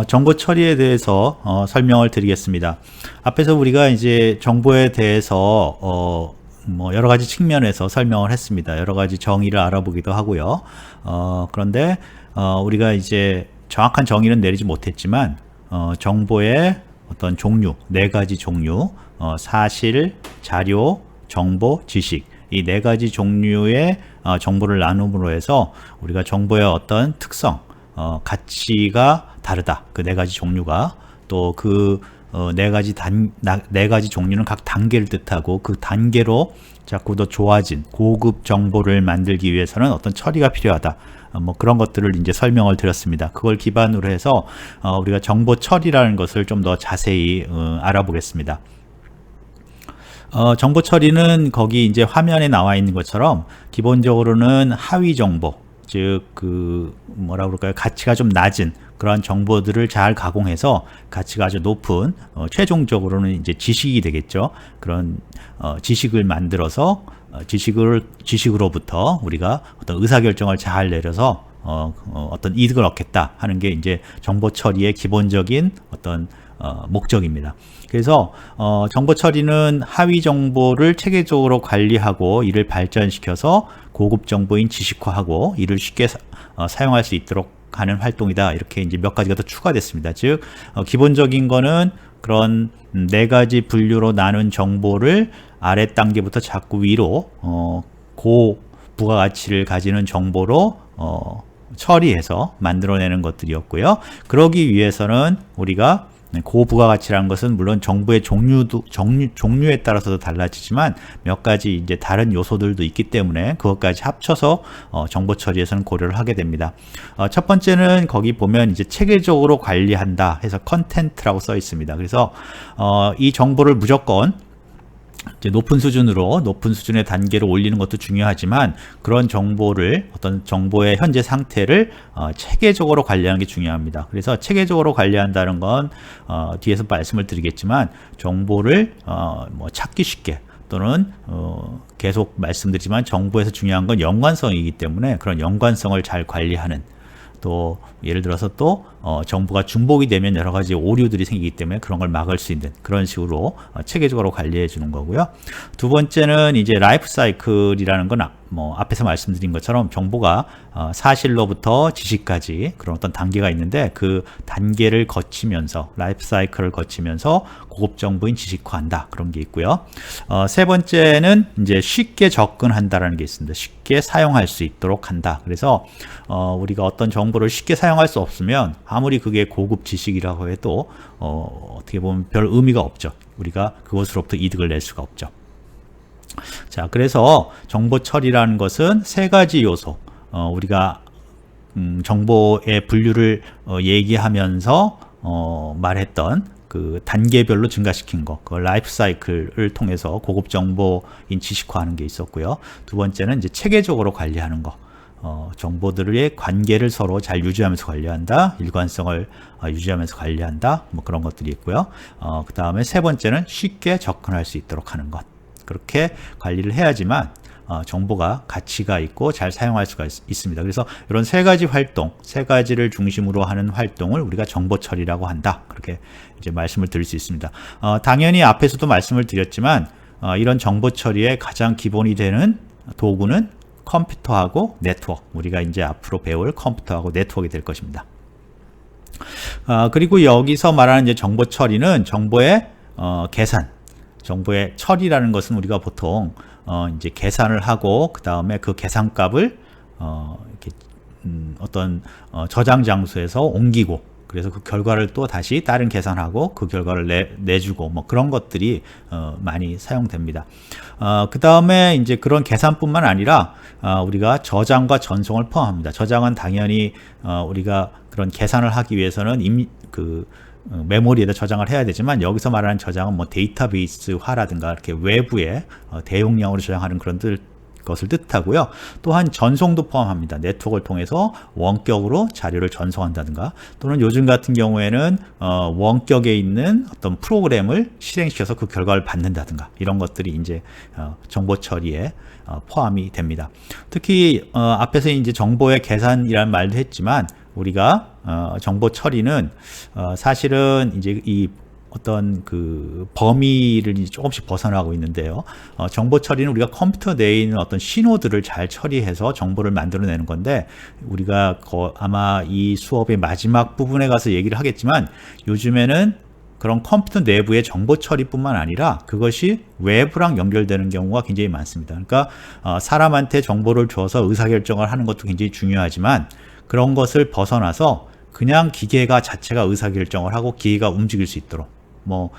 정보 처리에 대해서 설명을 드리겠습니다. 앞에서 우리가 이제 정보에 대해서 뭐 여러 가지 측면에서 설명을 했습니다. 여러 가지 정의를 알아보기도 하고요. 그런데 우리가 이제 정확한 정의는 내리지 못했지만 정보의 어떤 종류, 네 가지 종류, 사실, 자료, 정보, 지식, 이 네 가지 종류의 정보를 나눔으로 해서 우리가 정보의 어떤 특성, 가치가 다르다. 그 네 가지 종류가 또 그 네 가지 종류는 각 단계를 뜻하고 그 단계로 자꾸 더 좋아진 고급 정보를 만들기 위해서는 어떤 처리가 필요하다. 뭐 그런 것들을 이제 설명을 드렸습니다. 그걸 기반으로 해서 우리가 정보 처리라는 것을 좀 더 자세히 알아보겠습니다. 정보 처리는 거기 이제 화면에 나와 있는 것처럼 기본적으로는 하위 정보, 즉 그 뭐라 그럴까요? 가치가 좀 낮은 그러한 정보들을 잘 가공해서 가치가 아주 높은 최종적으로는 이제 지식이 되겠죠. 그런 지식을 만들어서 지식으로부터 우리가 어떤 의사결정을 잘 내려서 어떤 이득을 얻겠다 하는 게 이제 정보 처리의 기본적인 어떤 목적입니다. 그래서 정보 처리는 하위 정보를 체계적으로 관리하고 이를 발전시켜서 고급 정보인 지식화하고 이를 쉽게 사용할 수 있도록 하는 활동이다. 이렇게 이제 몇 가지가 더 추가됐습니다. 즉 기본적인 거는 그런 네 가지 분류로 나눈 정보를 아래 단계부터 자꾸 위로 고 부가가치를 가지는 정보로 처리해서 만들어내는 것들이었고요. 그러기 위해서는 우리가 고부가가치라는 것은 물론 정보의 종류에 따라서도 달라지지만 몇 가지 이제 다른 요소들도 있기 때문에 그것까지 합쳐서 정보 처리에서는 고려를 하게 됩니다. 첫 번째는 거기 보면 이제 체계적으로 관리한다 해서 컨텐트라고 써 있습니다. 그래서 이 정보를 무조건 이제 높은 수준의 단계로 올리는 것도 중요하지만 그런 정보를 어떤 정보의 현재 상태를 체계적으로 관리하는 게 중요합니다. 그래서 체계적으로 관리한다는 건 뒤에서 말씀을 드리겠지만 정보를 뭐 찾기 쉽게 또는 계속 말씀드리지만 정보에서 중요한 건 연관성이기 때문에 그런 연관성을 잘 관리하는 또 예를 들어서 또 정보가 중복이 되면 여러 가지 오류들이 생기기 때문에 그런 걸 막을 수 있는 그런 식으로 체계적으로 관리해 주는 거고요. 두 번째는 이제 라이프 사이클이라는 건 뭐 앞에서 말씀드린 것처럼 정보가 사실로부터 지식까지 그런 어떤 단계가 있는데 그 단계를 거치면서 라이프 사이클을 거치면서 고급 정보인 지식화한다 그런 게 있고요. 세 번째는 이제 쉽게 접근한다라는 게 있습니다. 쉽게 사용할 수 있도록 한다. 그래서 우리가 어떤 정보를 쉽게 사용할 수 없으면 아무리 그게 고급 지식이라고 해도 어떻게 보면 별 의미가 없죠. 우리가 그것으로부터 이득을 낼 수가 없죠. 자, 그래서 정보 처리라는 것은 세 가지 요소, 우리가 정보의 분류를 얘기하면서 말했던 그 단계별로 증가시킨 거, 그 라이프 사이클을 통해서 고급 정보인 지식화하는 게 있었고요. 두 번째는 이제 체계적으로 관리하는 거. 정보들의 관계를 서로 잘 유지하면서 관리한다. 일관성을 유지하면서 관리한다. 뭐 그런 것들이 있고요. 그 다음에 세 번째는 쉽게 접근할 수 있도록 하는 것. 그렇게 관리를 해야지만 정보가 가치가 있고 잘 사용할 수가 있습니다. 그래서 이런 세 가지 활동, 세 가지를 중심으로 하는 활동을 우리가 정보 처리라고 한다. 그렇게 이제 말씀을 드릴 수 있습니다. 당연히 앞에서도 말씀을 드렸지만 이런 정보 처리의 가장 기본이 되는 도구는 컴퓨터하고 네트워크. 우리가 이제 앞으로 배울 컴퓨터하고 네트워크가 될 것입니다. 그리고 여기서 말하는 이제 정보 처리는 정보의 계산. 정보의 처리라는 것은 우리가 보통 이제 계산을 하고 그 다음에 그 계산값을 이렇게 어떤 저장 장소에서 옮기고 그래서 그 결과를 또 다시 다른 계산하고 그 결과를 내주고 뭐 그런 것들이 많이 사용됩니다. 그 다음에 이제 그런 계산뿐만 아니라 우리가 저장과 전송을 포함합니다. 저장은 당연히 우리가 그런 계산을 하기 위해서는 메모리에다 저장을 해야 되지만 여기서 말하는 저장은 뭐 데이터베이스화라든가 이렇게 외부에 대용량으로 저장하는 그런 것을 뜻하고요. 또한 전송도 포함합니다. 네트워크를 통해서 원격으로 자료를 전송한다든가 또는 요즘 같은 경우에는 원격에 있는 어떤 프로그램을 실행시켜서 그 결과를 받는다든가 이런 것들이 이제 정보 처리에 포함이 됩니다. 특히 앞에서 이제 정보의 계산이라는 말도 했지만 우리가 정보 처리는 사실은 이제 이 어떤 그 범위를 이제 조금씩 벗어나고 있는데요. 정보 처리는 우리가 컴퓨터 내에 있는 어떤 신호들을 잘 처리해서 정보를 만들어내는 건데, 우리가 아마 이 수업의 마지막 부분에 가서 얘기를 하겠지만, 요즘에는 그런 컴퓨터 내부의 정보 처리뿐만 아니라 그것이 외부랑 연결되는 경우가 굉장히 많습니다. 그러니까 사람한테 정보를 줘서 의사결정을 하는 것도 굉장히 중요하지만, 그런 것을 벗어나서 그냥 기계가 자체가 의사결정을 하고 기계가 움직일 수 있도록, 뭐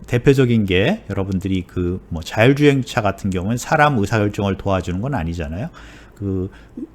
대표적인 게 여러분들이 그 뭐 자율주행차 같은 경우는 사람 의사결정을 도와주는 건 아니잖아요. 그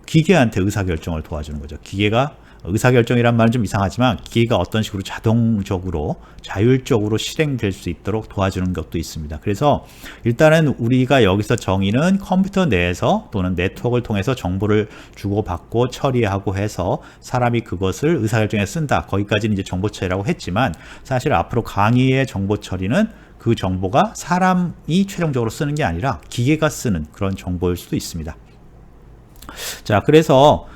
기계한테 의사결정을 도와주는 거죠. 기계가 의사결정이란 말은 좀 이상하지만 기계가 어떤 식으로 자동적으로 자율적으로 실행될 수 있도록 도와주는 것도 있습니다. 그래서 일단은 우리가 여기서 정의는 컴퓨터 내에서 또는 네트워크를 통해서 정보를 주고받고 처리하고 해서 사람이 그것을 의사결정에 쓴다. 거기까지는 이제 정보처리라고 했지만, 사실 앞으로 강의의 정보처리는 그 정보가 사람이 최종적으로 쓰는 게 아니라 기계가 쓰는 그런 정보일 수도 있습니다. 자, 그래서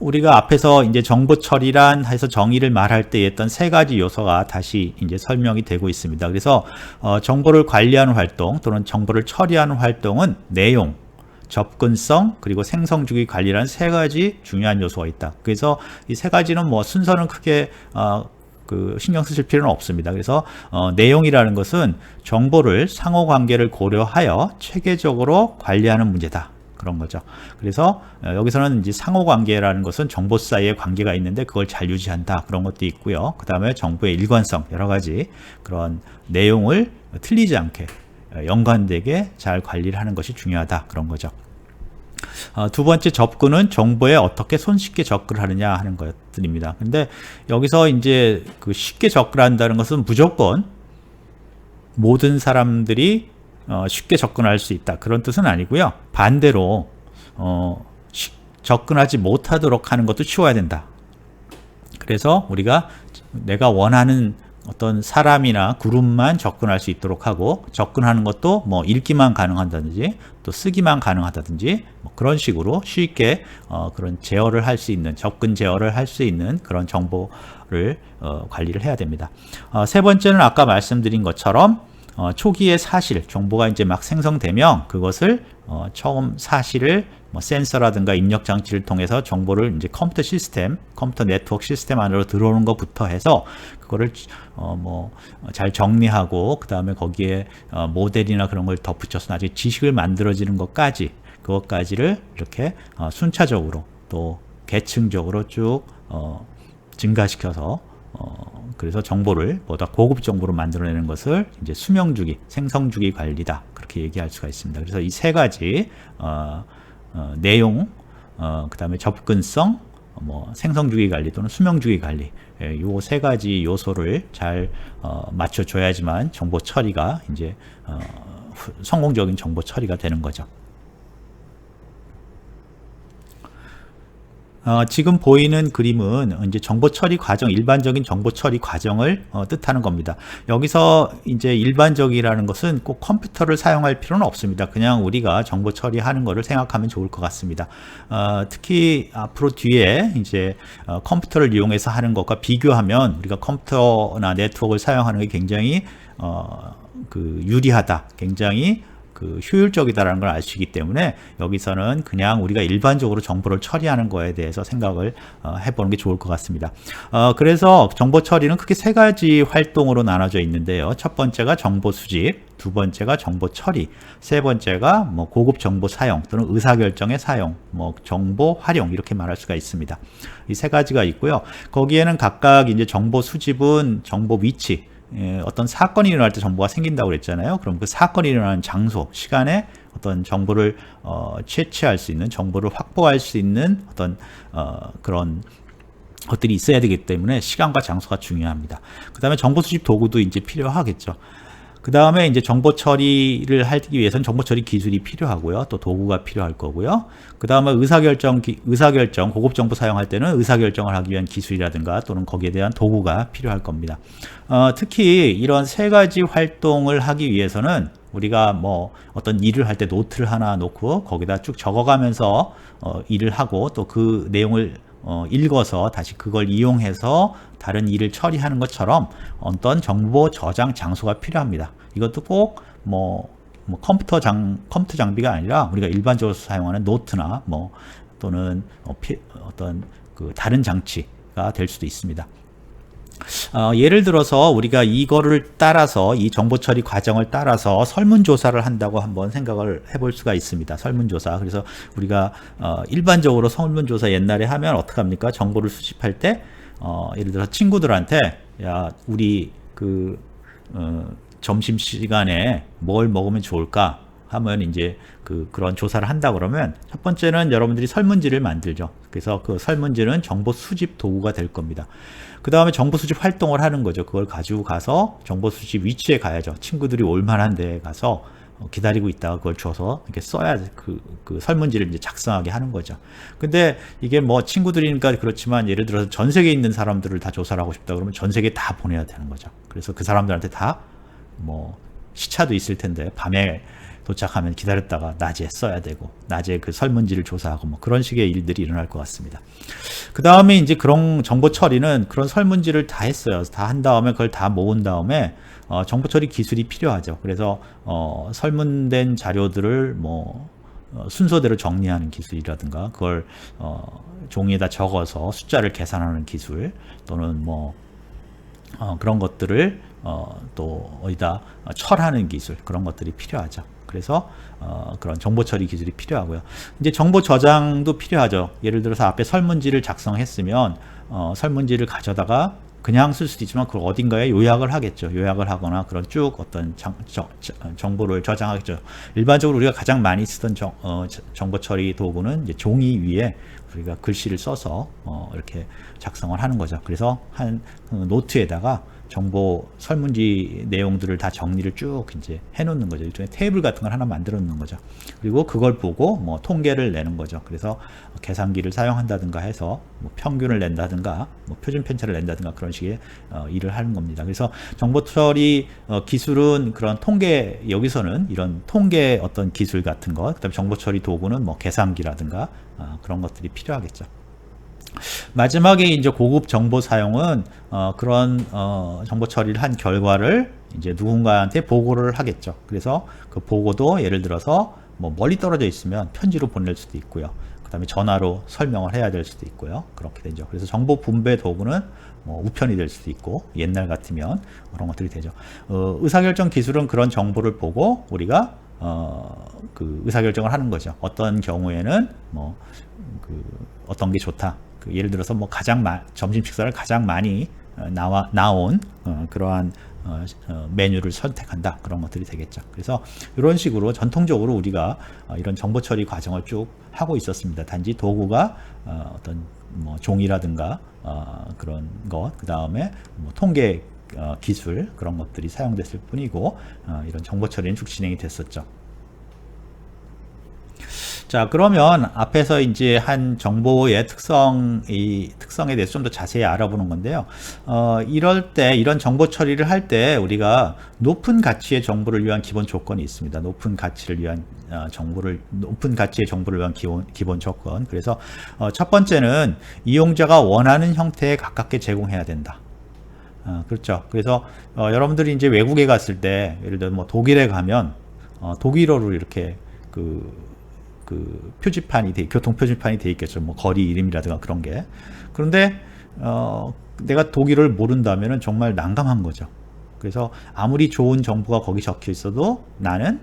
우리가 앞에서 이제 정보 처리란 해서 정의를 말할 때 했던 세 가지 요소가 다시 이제 설명이 되고 있습니다. 그래서 정보를 관리하는 활동 또는 정보를 처리하는 활동은 내용, 접근성, 그리고 생성 주기 관리라는 세 가지 중요한 요소가 있다. 그래서 이 세 가지는 뭐 순서는 크게 신경 쓰실 필요는 없습니다. 그래서 내용이라는 것은 정보를 상호관계를 고려하여 체계적으로 관리하는 문제다. 그런 거죠. 그래서 여기서는 이제 상호관계라는 것은 정보 사이에 관계가 있는데 그걸 잘 유지한다. 그런 것도 있고요. 그 다음에 정보의 일관성, 여러 가지 그런 내용을 틀리지 않게 연관되게 잘 관리를 하는 것이 중요하다. 그런 거죠. 두 번째 접근은 정보에 어떻게 손쉽게 접근을 하느냐 하는 것들입니다. 근데 여기서 이제 그 쉽게 접근한다는 것은 무조건 모든 사람들이 쉽게 접근할 수 있다, 그런 뜻은 아니고요. 반대로 접근하지 못하도록 하는 것도 쉬워야 된다. 그래서 우리가 내가 원하는 어떤 사람이나 그룹만 접근할 수 있도록 하고, 접근하는 것도 뭐 읽기만 가능하다든지 또 쓰기만 가능하다든지 뭐 그런 식으로 쉽게 그런 제어를 할 수 있는, 접근 제어를 할 수 있는 그런 정보를 관리를 해야 됩니다. 세 번째는 아까 말씀드린 것처럼 초기의 사실, 정보가 이제 막 생성되면 그것을 처음 사실을 뭐 센서라든가 입력 장치를 통해서 정보를 이제 컴퓨터 시스템, 컴퓨터 네트워크 시스템 안으로 들어오는 것부터 해서 그거를 뭐 잘 정리하고 그 다음에 거기에 모델이나 그런 걸 덧붙여서 나중에 지식을 만들어지는 것까지, 그것까지를 이렇게 순차적으로 또 계층적으로 쭉 증가시켜서 그래서 정보를 보다 고급 정보로 만들어내는 것을 이제 수명주기, 생성주기 관리다, 그렇게 얘기할 수가 있습니다. 그래서 이 세 가지 내용, 그 다음에 접근성, 뭐 생성주기 관리 또는 수명주기 관리, 요 세 가지 요소를 잘 맞춰줘야지만 정보 처리가 이제 성공적인 정보 처리가 되는 거죠. 지금 보이는 그림은 이제 정보 처리 과정, 일반적인 정보 처리 과정을 뜻하는 겁니다. 여기서 이제 일반적이라는 것은 꼭 컴퓨터를 사용할 필요는 없습니다. 그냥 우리가 정보 처리하는 것을 생각하면 좋을 것 같습니다. 특히 앞으로 뒤에 이제 컴퓨터를 이용해서 하는 것과 비교하면 우리가 컴퓨터나 네트워크를 사용하는 게 굉장히 유리하다, 굉장히 효율적이다라는 걸 알 수 있기 때문에 여기서는 그냥 우리가 일반적으로 정보를 처리하는 거에 대해서 생각을 해보는 게 좋을 것 같습니다. 그래서 정보 처리는 크게 세 가지 활동으로 나눠져 있는데요. 첫 번째가 정보 수집, 두 번째가 정보 처리, 세 번째가 뭐 고급 정보 사용 또는 의사결정의 사용, 뭐 정보 활용, 이렇게 말할 수가 있습니다. 이 세 가지가 있고요. 거기에는 각각 이제 정보 수집은 정보 위치, 어떤 사건이 일어날 때 정보가 생긴다고 그랬잖아요. 그럼 그 사건이 일어나는 장소, 시간에 어떤 정보를 채취할 수 있는, 정보를 확보할 수 있는 어떤 그런 것들이 있어야 되기 때문에 시간과 장소가 중요합니다. 그 다음에 정보 수집 도구도 이제 필요하겠죠. 그 다음에 이제 정보 처리를 하기 위해서는 정보 처리 기술이 필요하고요. 또 도구가 필요할 거고요. 그 다음에 의사결정, 고급 정보 사용할 때는 의사결정을 하기 위한 기술이라든가 또는 거기에 대한 도구가 필요할 겁니다. 특히 이런 세 가지 활동을 하기 위해서는 우리가 뭐 어떤 일을 할 때 노트를 하나 놓고 거기다 쭉 적어가면서 일을 하고 또 그 내용을 읽어서 다시 그걸 이용해서 다른 일을 처리하는 것처럼 어떤 정보 저장 장소가 필요합니다. 이것도 꼭 컴퓨터 장비가 아니라 우리가 일반적으로 사용하는 노트나 또는 어떤 그 다른 장치가 될 수도 있습니다. 예를 들어서 우리가 이거를 따라서 이 정보 처리 과정을 따라서 설문조사를 한다고 한번 생각을 해볼 수가 있습니다. 설문조사. 그래서 우리가 일반적으로 설문조사 옛날에 하면 어떻게 합니까? 정보를 수집할 때 예를 들어서 친구들한테 야 우리 점심시간에 뭘 먹으면 좋을까? 하면 이제 그런 조사를 한다 그러면 첫 번째는 여러분들이 설문지를 만들죠. 그래서 그 설문지는 정보 수집 도구가 될 겁니다. 그 다음에 정보 수집 활동을 하는 거죠. 그걸 가지고 가서 정보 수집 위치에 가야죠. 친구들이 올 만한 데에 가서 기다리고 있다가 그걸 줘서 이렇게 써야 그 설문지를 이제 작성하게 하는 거죠. 근데 이게 친구들이니까 그렇지만 예를 들어서 전 세계에 있는 사람들을 다 조사를 하고 싶다 그러면 전 세계에 다 보내야 되는 거죠. 그래서 그 사람들한테 다 시차도 있을 텐데 밤에 도착하면 기다렸다가 낮에 써야 되고 낮에 그 설문지를 조사하고 그런 식의 일들이 일어날 것 같습니다. 그 다음에 이제 그런 정보 처리는 그런 설문지를 다 했어요. 다 한 다음에 그걸 다 모은 다음에 정보 처리 기술이 필요하죠. 그래서 설문된 자료들을 순서대로 정리하는 기술이라든가 그걸 종이에다 적어서 숫자를 계산하는 기술 또는 그런 것들을 또 어디다 철하는 기술 그런 것들이 필요하죠. 그래서 그런 정보 처리 기술이 필요하고요. 이제 정보 저장도 필요하죠. 예를 들어서 앞에 설문지를 작성했으면 설문지를 가져다가 그냥 쓸 수도 있지만 그걸 어딘가에 요약을 하겠죠. 요약을 하거나 그런 쭉 어떤 정보를 저장하겠죠. 일반적으로 우리가 가장 많이 쓰던 정보 처리 도구는 이제 종이 위에 우리가 글씨를 써서 이렇게 작성을 하는 거죠. 그래서 한 노트에다가 정보 설문지 내용들을 다 정리를 쭉 이제 해놓는 거죠. 일종의 테이블 같은 걸 하나 만들어 놓는 거죠. 그리고 그걸 보고 통계를 내는 거죠. 그래서 계산기를 사용한다든가 해서 평균을 낸다든가 표준 편차를 낸다든가 그런 식의 일을 하는 겁니다. 그래서 정보 처리 기술은 그런 통계 여기서는 이런 통계 어떤 기술 같은 것, 그다음에 정보 처리 도구는 계산기라든가 그런 것들이 필요하겠죠. 마지막에 이제 고급 정보 사용은 그런 정보 처리를 한 결과를 이제 누군가한테 보고를 하겠죠. 그래서 그 보고도 예를 들어서 멀리 떨어져 있으면 편지로 보낼 수도 있고요. 그 다음에 전화로 설명을 해야 될 수도 있고요. 그렇게 되죠. 그래서 정보 분배 도구는 우편이 될 수도 있고 옛날 같으면 그런 것들이 되죠. 의사결정 기술은 그런 정보를 보고 우리가 그 의사결정을 하는 거죠. 어떤 경우에는 어떤 게 좋다. 예를 들어서 점심 식사를 가장 많이 나온 그러한 메뉴를 선택한다. 그런 것들이 되겠죠. 그래서 이런 식으로 전통적으로 우리가 이런 정보 처리 과정을 쭉 하고 있었습니다. 단지 도구가 어떤 종이라든가 그런 것, 그 다음에 통계 기술 그런 것들이 사용됐을 뿐이고 이런 정보 처리는 쭉 진행이 됐었죠. 자, 그러면 앞에서 이제 한 정보의 특성에 대해서 좀 더 자세히 알아보는 건데요. 이럴 때, 이런 정보 처리를 할 때 우리가 높은 가치의 정보를 위한 기본 조건이 있습니다. 높은 가치의 정보를 위한 기본 조건. 그래서 첫 번째는 이용자가 원하는 형태에 가깝게 제공해야 된다. 그렇죠. 그래서 여러분들이 이제 외국에 갔을 때, 예를 들어 독일에 가면 독일어로 이렇게 표지판이 교통 표지판이 돼 있겠죠. 거리 이름이라든가 그런 게. 그런데 내가 독일어를 모른다면은 정말 난감한 거죠. 그래서 아무리 좋은 정보가 거기 적혀 있어도 나는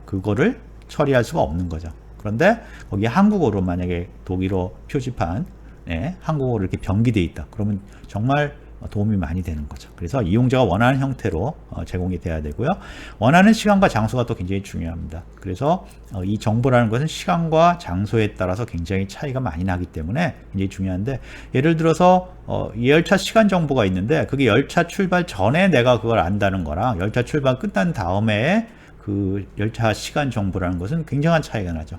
그거를 처리할 수가 없는 거죠. 그런데 거기에 한국어로 만약에 독일어 표지판에 한국어로 이렇게 병기돼 있다. 그러면 정말 도움이 많이 되는 거죠. 그래서 이용자가 원하는 형태로 제공이 돼야 되고요. 원하는 시간과 장소가 또 굉장히 중요합니다. 그래서 이 정보라는 것은 시간과 장소에 따라서 굉장히 차이가 많이 나기 때문에 굉장히 중요한데, 예를 들어서 열차 시간 정보가 있는데 그게 열차 출발 전에 내가 그걸 안다는 거랑 열차 출발 끝난 다음에 그 열차 시간 정보라는 것은 굉장한 차이가 나죠.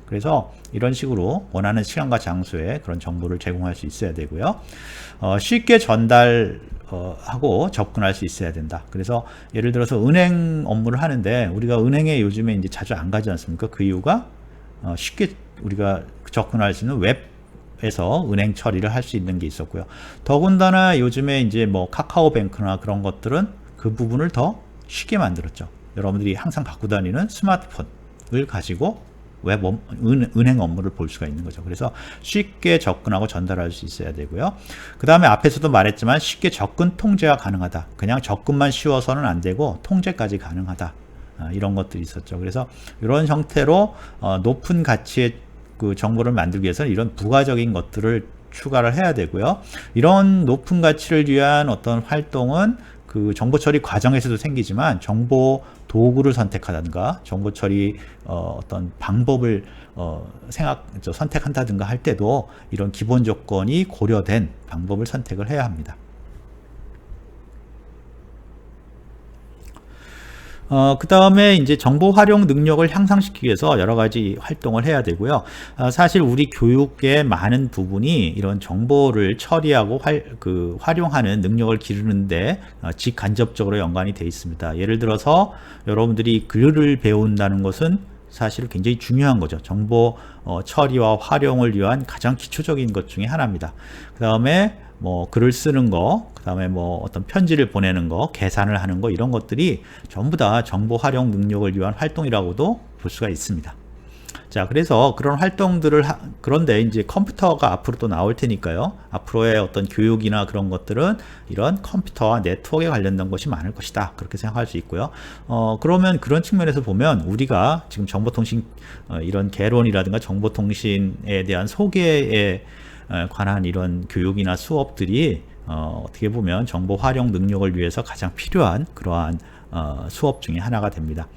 그래서 이런 식으로 원하는 시간과 장소에 그런 정보를 제공할 수 있어야 되고요. 쉽게 전달하고 접근할 수 있어야 된다. 그래서 예를 들어서 은행 업무를 하는데 우리가 은행에 요즘에 이제 자주 안 가지 않습니까? 그 이유가 쉽게 우리가 접근할 수 있는 웹 에서 은행 처리를 할 수 있는 게 있었고요. 더군다나 요즘에 이제 뭐 카카오뱅크나 그런 것들은 그 부분을 더 쉽게 만들었죠. 여러분들이 항상 갖고 다니는 스마트폰을 가지고 은행 업무를 볼 수가 있는 거죠. 그래서 쉽게 접근하고 전달할 수 있어야 되고요. 그 다음에 앞에서도 말했지만 쉽게 접근 통제가 가능하다. 그냥 접근만 쉬워서는 안 되고 통제까지 가능하다. 이런 것들이 있었죠. 그래서 이런 형태로 높은 가치의 그 정보를 만들기 위해서는 이런 부가적인 것들을 추가를 해야 되고요. 이런 높은 가치를 위한 어떤 활동은 그 정보 처리 과정에서도 생기지만 정보 도구를 선택하든가 정보 처리 어떤 방법을 선택한다든가 할 때도 이런 기본 조건이 고려된 방법을 선택을 해야 합니다. 그 다음에 이제 정보 활용 능력을 향상시키기 위해서 여러 가지 활동을 해야 되고요. 사실 우리 교육의 많은 부분이 이런 정보를 처리하고 활용하는 능력을 기르는데 직간접적으로 연관이 되어 있습니다. 예를 들어서 여러분들이 글을 배운다는 것은 사실 굉장히 중요한 거죠. 정보 처리와 활용을 위한 가장 기초적인 것 중에 하나입니다. 그 다음에 뭐 글을 쓰는 거, 그 다음에 뭐 어떤 편지를 보내는 거, 계산을 하는 거, 이런 것들이 전부 다 정보 활용 능력을 위한 활동이라고도 볼 수가 있습니다. 자, 그래서 그런 활동들을 그런데 이제 컴퓨터가 앞으로 또 나올 테니까요. 앞으로의 어떤 교육이나 그런 것들은 이런 컴퓨터와 네트워크에 관련된 것이 많을 것이다. 그렇게 생각할 수 있고요. 그러면 그런 측면에서 보면 우리가 지금 정보통신 이런 개론이라든가 정보통신에 대한 소개에 관한 이런 교육이나 수업들이 어떻게 보면 정보 활용 능력을 위해서 가장 필요한 그러한 수업 중에 하나가 됩니다.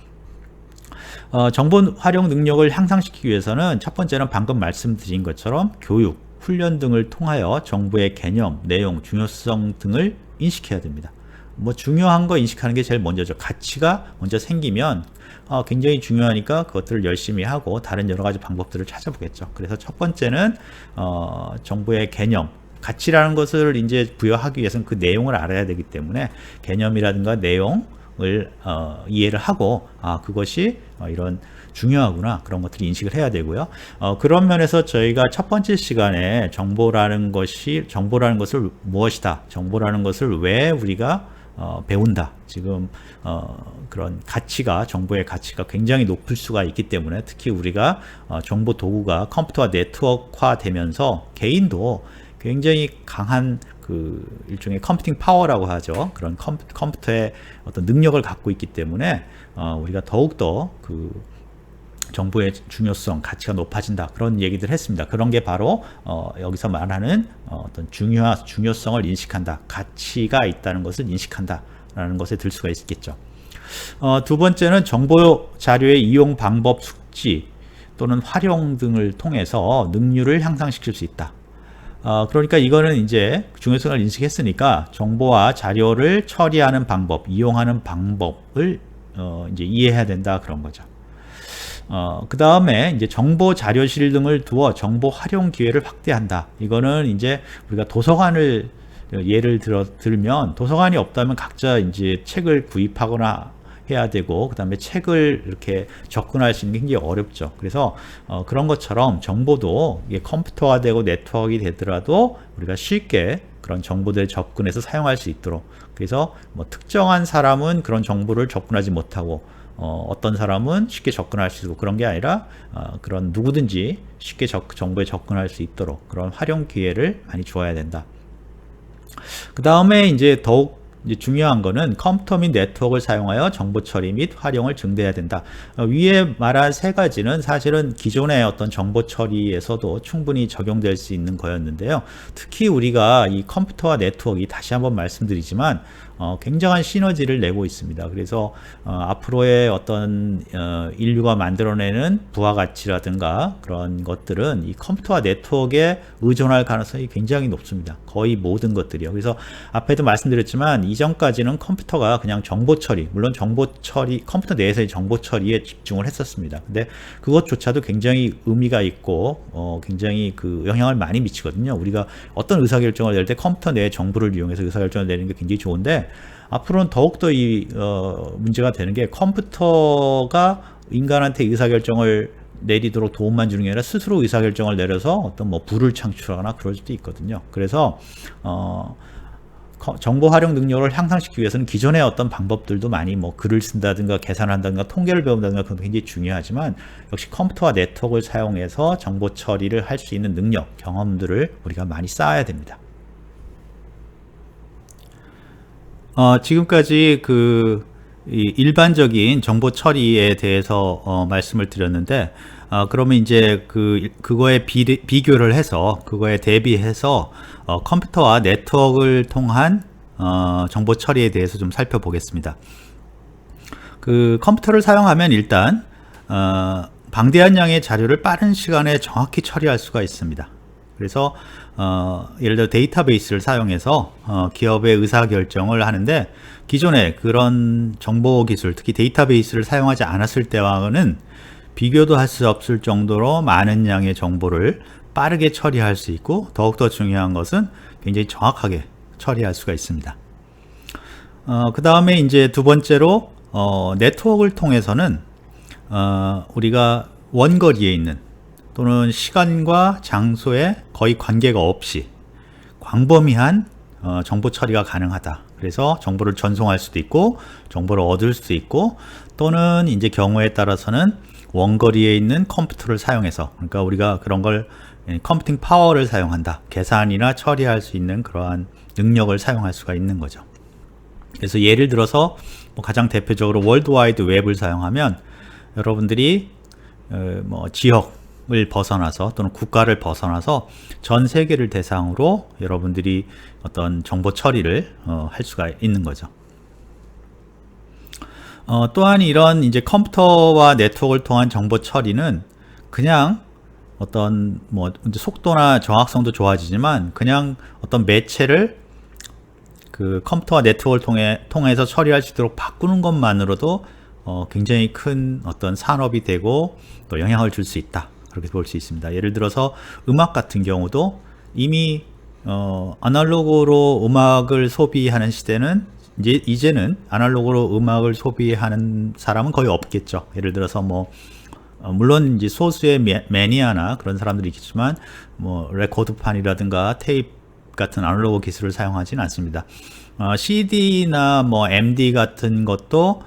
정보 활용 능력을 향상시키기 위해서는 첫 번째는 방금 말씀드린 것처럼 교육, 훈련 등을 통하여 정보의 개념, 내용, 중요성 등을 인식해야 됩니다. 뭐 중요한 거 인식하는 게 제일 먼저죠. 가치가 먼저 생기면 굉장히 중요하니까 그것들을 열심히 하고 다른 여러 가지 방법들을 찾아보겠죠. 그래서 첫 번째는 정보의 개념, 가치라는 것을 이제 부여하기 위해서는 그 내용을 알아야 되기 때문에 개념이라든가 내용을 이해를 하고 그것이 이런 중요하구나, 그런 것들을 인식을 해야 되고요. 그런 면에서 저희가 첫 번째 시간에 정보라는 것을 무엇이다, 정보라는 것을 왜 우리가 배운다. 지금 그런 가치가, 정보의 가치가 굉장히 높을 수가 있기 때문에 특히 우리가 정보 도구가 컴퓨터와 네트워크화 되면서 개인도 굉장히 강한 그 일종의 컴퓨팅 파워라고 하죠. 그런 컴퓨터의 어떤 능력을 갖고 있기 때문에 우리가 더욱더 그 정보의 중요성, 가치가 높아진다, 그런 얘기들 했습니다. 그런 게 바로 여기서 말하는 어떤 중요성을 인식한다, 가치가 있다는 것을 인식한다 라는 것에 들 수가 있겠죠. 두 번째는 정보 자료의 이용 방법, 숙지 또는 활용 등을 통해서 능률을 향상시킬 수 있다. 그러니까 이거는 이제 중요성을 인식했으니까 정보와 자료를 처리하는 방법, 이용하는 방법을 이제 이해해야 된다, 그런 거죠. 그 다음에 이제 정보 자료실 등을 두어 정보 활용 기회를 확대한다. 이거는 이제 우리가 도서관을 예를 들면 도서관이 없다면 각자 이제 책을 구입하거나 해야 되고, 그 다음에 책을 이렇게 접근할 수 있는 게 굉장히 어렵죠. 그래서 그런 것처럼 정보도 이게 컴퓨터화되고 네트워크가 되더라도 우리가 쉽게 그런 정보들에 접근해서 사용할 수 있도록, 그래서 뭐 특정한 사람은 그런 정보를 접근하지 못하고 어떤 사람은 쉽게 접근할 수 있고, 그런 게 아니라 그런 누구든지 쉽게 정보에 접근할 수 있도록 그런 활용 기회를 많이 주어야 된다. 그 다음에 이제 더욱 중요한 거는 컴퓨터 및 네트워크를 사용하여 정보 처리 및 활용을 증대해야 된다. 위에 말한 세 가지는 사실은 기존의 어떤 정보 처리에서도 충분히 적용될 수 있는 거였는데요. 특히 우리가 이 컴퓨터와 네트워크가 다시 한번 말씀드리지만 굉장한 시너지를 내고 있습니다. 그래서 앞으로의 어떤 인류가 만들어내는 부가가치라든가 그런 것들은 이 컴퓨터와 네트워크에 의존할 가능성이 굉장히 높습니다. 거의 모든 것들이요. 그래서 앞에도 말씀드렸지만 이전까지는 컴퓨터가 그냥 정보 처리, 물론 정보 처리, 컴퓨터 내에서의 정보 처리에 집중을 했었습니다. 근데 그것조차도 굉장히 의미가 있고 굉장히 그 영향을 많이 미치거든요. 우리가 어떤 의사결정을 낼 때 컴퓨터 내의 정보를 이용해서 의사결정을 내는 게 굉장히 좋은데, 앞으로는 더욱더 이 문제가 되는 게 컴퓨터가 인간한테 의사결정을 내리도록 도움만 주는 게 아니라 스스로 의사결정을 내려서 어떤 뭐 부를 창출하거나 그럴 수도 있거든요. 그래서 정보 활용 능력을 향상시키기 위해서는 기존의 어떤 방법들도 많이 뭐 글을 쓴다든가 계산을 한다든가 통계를 배운다든가 그건 굉장히 중요하지만 역시 컴퓨터와 네트워크를 사용해서 정보 처리를 할 수 있는 능력, 경험들을 우리가 많이 쌓아야 됩니다. 지금까지 이 일반적인 정보 처리에 대해서 말씀을 드렸는데 그러면 이제 그거에 비교를 해서 그거에 대비해서 컴퓨터와 네트워크를 통한 정보 처리에 대해서 좀 살펴보겠습니다. 컴퓨터를 사용하면 일단 방대한 양의 자료를 빠른 시간에 정확히 처리할 수가 있습니다. 그래서 예를 들어 데이터베이스를 사용해서 기업의 의사결정을 하는데 기존에 그런 정보 기술, 특히 데이터베이스를 사용하지 않았을 때와는 비교도 할 수 없을 정도로 많은 양의 정보를 빠르게 처리할 수 있고 더욱더 중요한 것은 굉장히 정확하게 처리할 수가 있습니다. 그 다음에 이제 두 번째로 네트워크를 통해서는 우리가 원거리에 있는 또는 시간과 장소에 거의 관계가 없이 광범위한 정보 처리가 가능하다. 그래서 정보를 전송할 수도 있고 정보를 얻을 수도 있고 또는 이제 경우에 따라서는 원거리에 있는 컴퓨터를 사용해서 그러니까 우리가 그런 걸 컴퓨팅 파워를 사용한다. 계산이나 처리할 수 있는 그러한 능력을 사용할 수가 있는 거죠. 그래서 예를 들어서 뭐 가장 대표적으로 월드와이드 웹을 사용하면 여러분들이 뭐 지역을 벗어나서 또는 국가를 벗어나서 전 세계를 대상으로 여러분들이 어떤 정보 처리를 할 수가 있는 거죠. 또한 이런 이제 컴퓨터와 네트워크를 통한 정보 처리는 그냥 어떤 뭐 속도나 정확성도 좋아지지만 그냥 어떤 매체를 컴퓨터와 네트워크를 통해서 처리할 수 있도록 바꾸는 것만으로도 굉장히 큰 어떤 산업이 되고 또 영향을 줄 수 있다. 그렇게 볼 수 있습니다. 예를 들어서 음악 같은 경우도 이미 아날로그로 음악을 소비하는 시대는 이제는 아날로그로 음악을 소비하는 사람은 거의 없겠죠. 예를 들어서 뭐 물론 이제 소수의 매니아나 그런 사람들이 있겠지만 뭐 레코드판이라든가 테이프 같은 아날로그 기술을 사용하지는 않습니다. CD나 뭐 MD 같은 것도